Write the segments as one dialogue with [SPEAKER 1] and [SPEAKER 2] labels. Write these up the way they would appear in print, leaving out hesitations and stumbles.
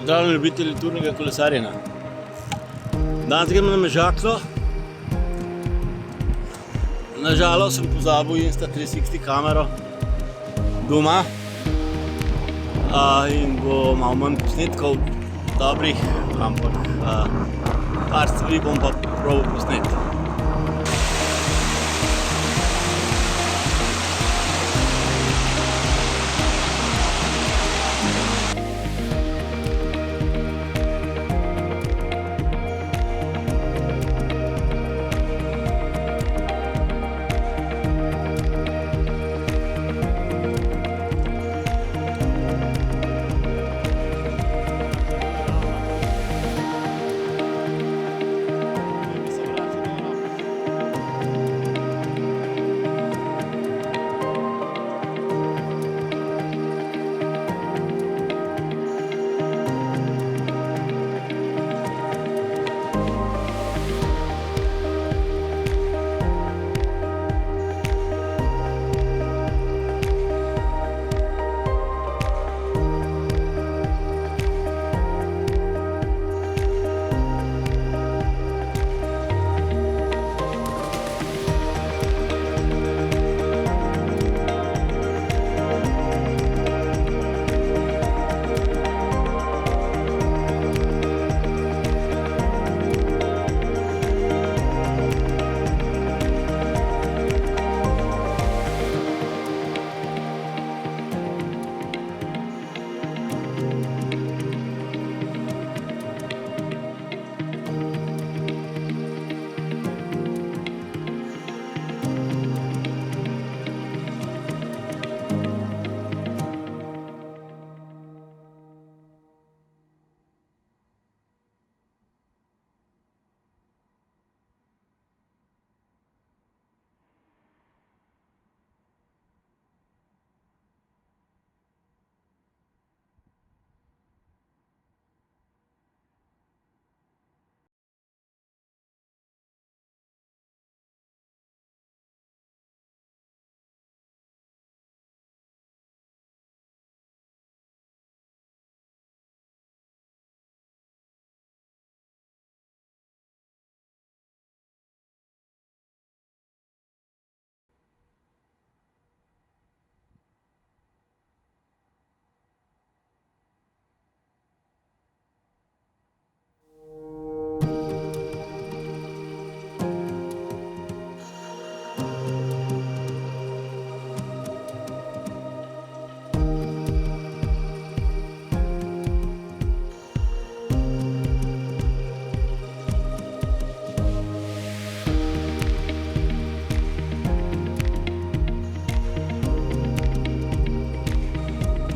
[SPEAKER 1] Zdravo ljubitelji turnega kolesarjenja. Danes grem na Mežaklo. Nažalost sem pozabil Insta360 kamero doma in bo malo manj posnetkov dobrih, ampak par stvari bom pa probal posneti.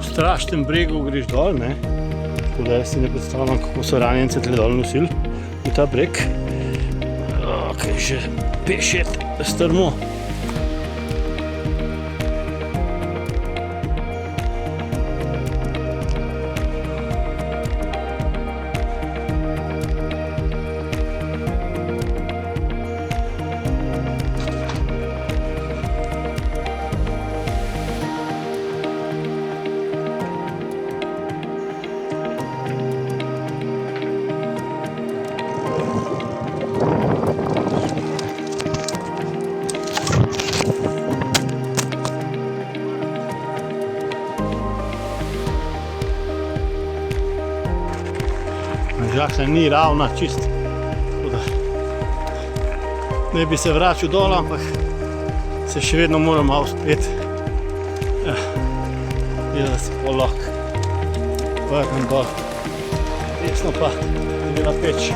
[SPEAKER 1] V strašnem bregu greš dol, ne? Tako da jaz si ne predstavljam, kako so ranjence tle dol nosili v ta breg. Kaj že pešet strmo. Mežakla ni ravna čist, tako da ne bi se vračal dol, ampak se še vedno moram malo spet da se pol lahko vrnem dol. Desno pa ide na peč.